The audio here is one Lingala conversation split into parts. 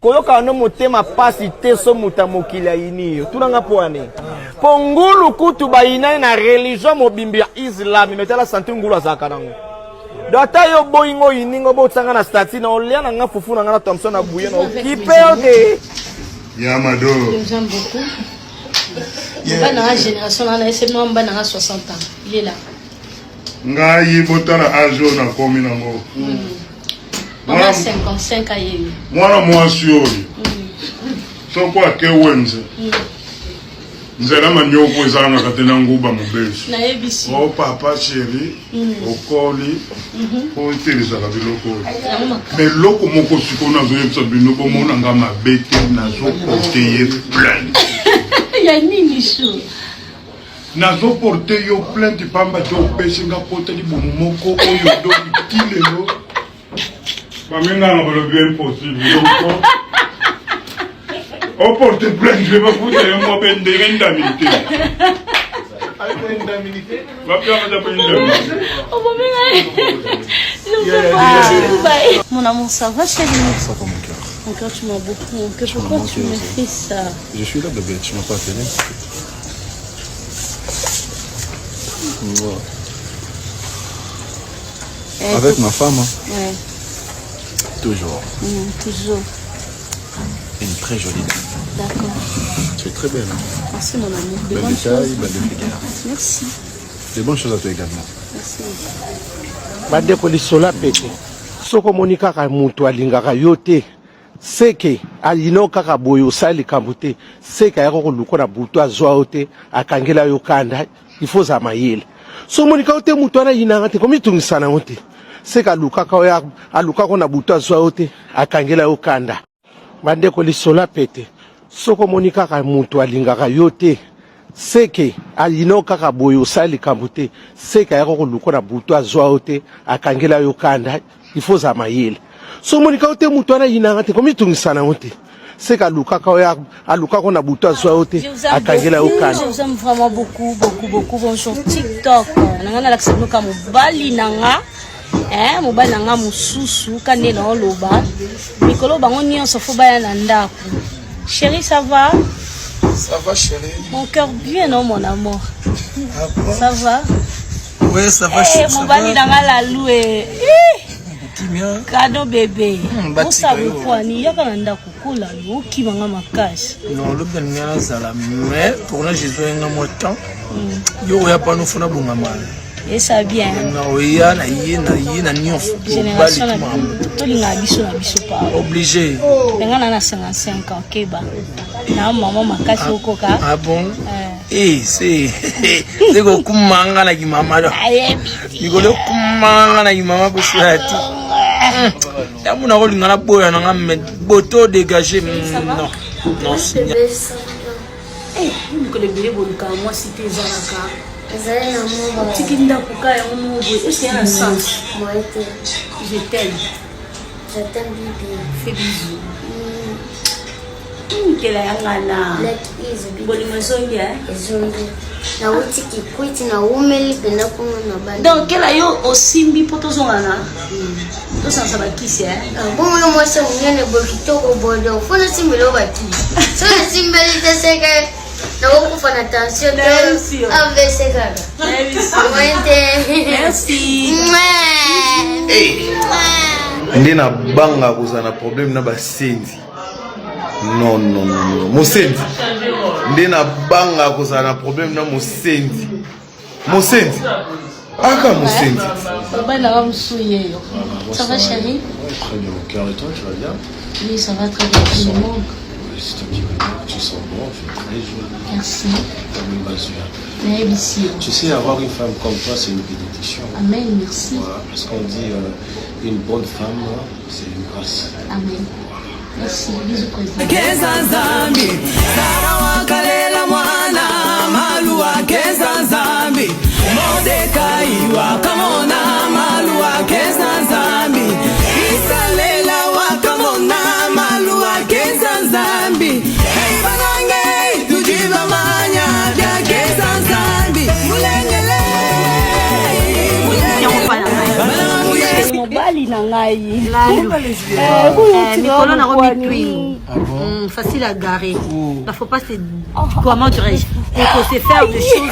koyoka no motema pasi te so muta mokili ayini yo tunanga poane pongulu kutu bayina na religion mobimbi ya Islam metala santi ngulu azaka nango data yo boyingo yiningo botsanga na stati na olia na nga fufu na nga na Thompson na buye na okipe ote Yamado. J'aime beaucoup. Yeah. Dans la génération, on a essayé de 60 ans. Il est là. Ngai botala ajo na komi nango. On a 55 ans. Moi siori. So kwa ke wenze. Nzela manyoko ezanga katena nguba mubesi. Na ebisi. Oh papa chéri, okoli. O teleza ka biloko. Mais loko moko siko na zo yebisa bino bo mona nga mabete na zo porter plainte. Ya nini sho? Na zo porter yo plainte pamba to pesi nga pota di bomo moko oyo do kilelo. Ba menga nga bolo bien possible donc. O porter plainte je vais vous dire moi ben de indemnité. Mon amour, ça va chérie? Ça va mon cœur. Mon cœur, tu m'as beaucoup. Mon cœur, pourquoi tu me fais ça? Je suis là bébé, tu m'as pas appelé. Voilà. Avec ma femme. Ouais. Toujours. Toujours. Une très jolie dame. D'accord. Tu es très belle. Hein? Merci mon amour. De belle bonnes taille, choses. belle de figure. Merci. Des bonnes choses à toi également. Merci. bandeko lisola pete soko moni kaka mutu alingaka yo te seke alino kaka boye osali likambo te seke ayaka koluka na butu azwa yo te akangela yo kanda ifo za mayele so monika yo te mutu wana yinanga te komitungisana yo te seke alukaka na butu azwa yo te akangela yo kanda bandeko lisola pete soko moni kaka mutu alingaka yo te seke alino kaka boye osali likambo te seke ayaka koluka na butu azwa yo te akangela yo kanda ifo za mayele so monika yo te mutu wana yinanga te komitungisana yo te seke alukaka na butu azwa yo te akangela yo kanda. Je vous aime vraiment beaucoup. Bonjour TikTok. Nanga la kseno ka mobali nanga. Mobali nanga mususu kande na oloba. Mikolo bango nyonso fo baya na ndako. Chérie, ça va? Ça va chérie? Mon cœur bien, non mon amour? Ah bon? Ça va? Oui, ça va chérie. Mon bali nanga la loué. Kimia? Kado bébé. Osa bukwani yaka na ndako kola yo kimanga makasi. Non, le bien na sala mais pour la Jésus nga mo temps. Yo ya pa no fona bunga mal. Et ça bien. Non, ya na yena nyonso. Génération to linga biso na biso pa. Obligé. Nga na 55 ans keba. Na maman makasi okoka. Ah bon? C'est go kumanga na ki mama do. Ni go le kumanga na ki mama ko swati. Yamu na ko lingana boya na ngame boto dégager non. Non, c'est ni ko le bébé boluka moi cité zalaka. Zaya na mama. Tikinda kuka ya mumu boy. Est-ce qu'il y a un sens? Moi Je t'aime. je t'aime bébé. Fais bisous. Kela yangana. Let easy bébé. Bolingo zongi Zongi. Na uti kikwiti na umeli penda kuno na bandi. Donc kela yo osimbi poto zongana. To sansa bakisi Bongo no mwase unyene bokitoko bodo. Fona simbelo baki. So na simbeli teseke. Na woku fana tension. Merci. AVC kaka. Merci. Ndena banga kuzana problème na basenzi. Non. Mosenzi. Ndena banga kuzana problème na mosenzi. Mosenzi. Aka mosenzi. Ça va chérie? Très bien mon cœur et toi, tu vas bien? Oui, ça va très bien. Tu me manques. C'est un petit peu. Tu sens bon, tu es très jolie. Merci. Comme une masure. Mais ici. Tu sais, avoir une femme comme toi, c'est une bénédiction. Amen, merci. Voilà, parce qu'on dit une bonne femme, c'est une grâce. Amen. Merci, bisous président. mobali na ngai. Nicolas n'a remis twin. Facile à garer. Il ne faut pas se... Comment dirais-je? Il faut se faire des choses.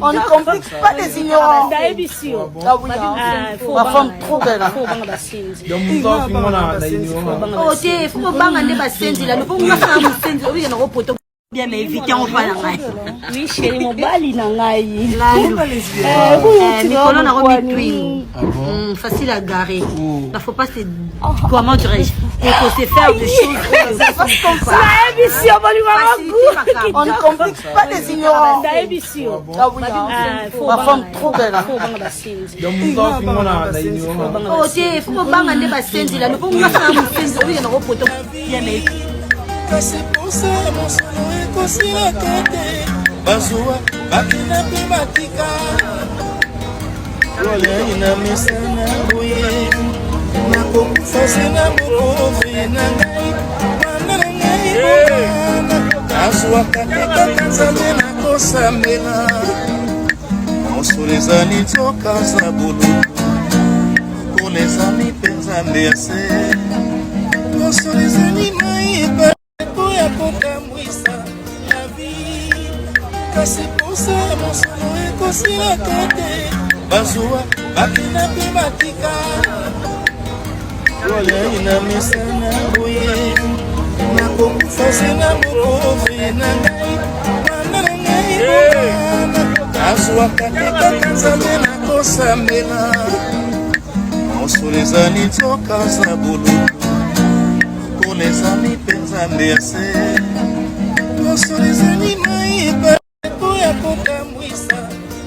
On ne complique pas les ignorants. Ma femme trop belle. Bien, mais évitez en pas la main. Oui, chérie, mobali na ngai. Nicolas n'a remis twin. Facile à garer. Il ne faut pas se... Comment dirais-je? Il faut se faire des choses. On ne complique pas les ignorants. Ma femme trop belle. Kasi posa mosolo ekosilaka te bazuwa bakina mpe batika olai na misana boye nakokufa se na bokofi na ngai bana na ngai bokana nazwaka te kaka nzambe nakosambela mosolo ezali nzoka za boluku mpona ezali mpe nzambe ya se mosolo ezali mayiba ya kokamwisa la vie kasi posa mosolo ekosilaka te bazuwa bakina mpe batika olai na misana boye nakokufa se na mokofi na ngai bana na ngai bokana nazwaka te kaka nzambe nakosambela mosolo ezali nzoka za boluku les amis penzambe ya se mosolo ezali mayiba po ya kokamwisa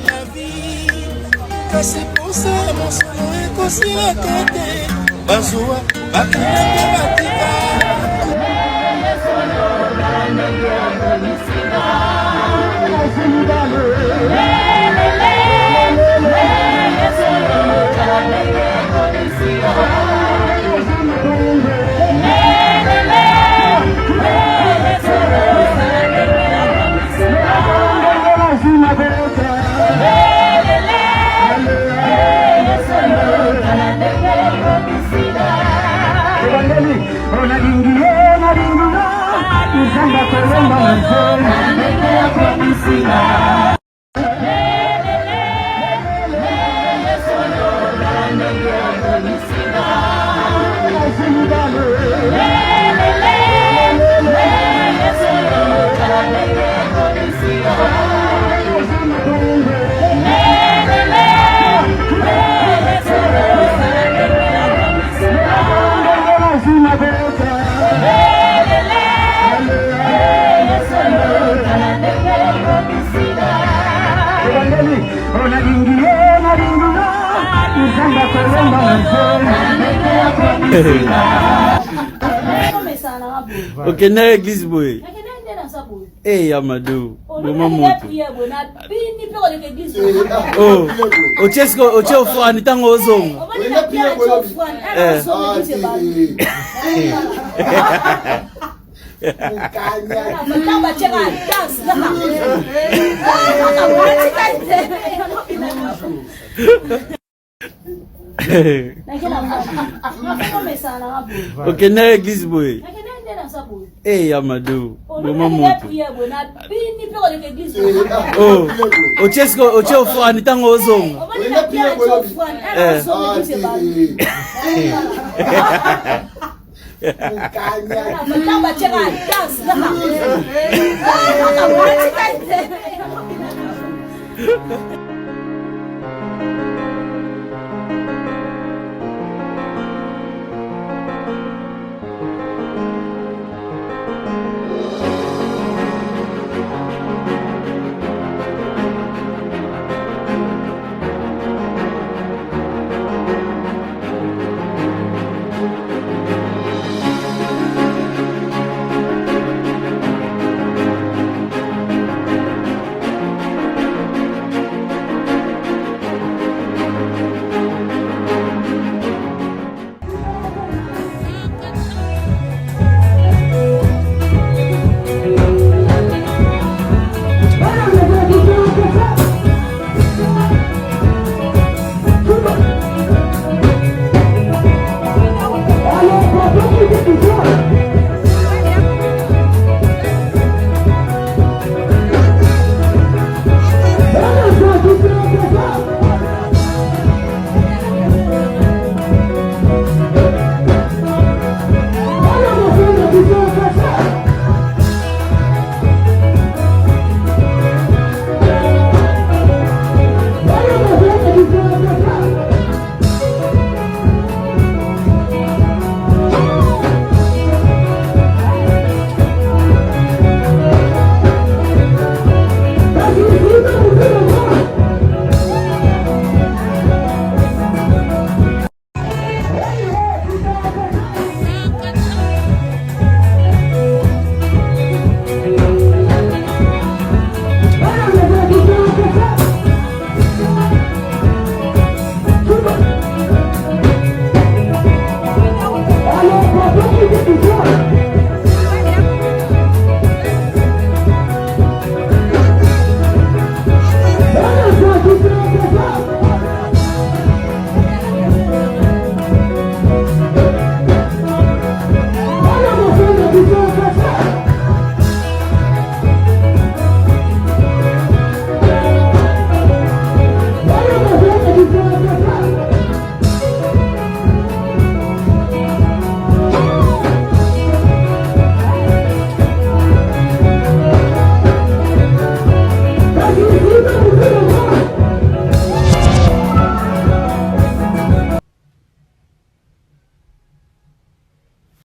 la vie kasi posa mosolo ekosilaka te bazuwa bakina mpe batika Ok, na église boy. Eh Yamadou, mama moto. Oh, oche ofani tango ozonga. Ok, na église boy. Eh Yamadou, mama moto. Oh, oche ofani tango ozonga.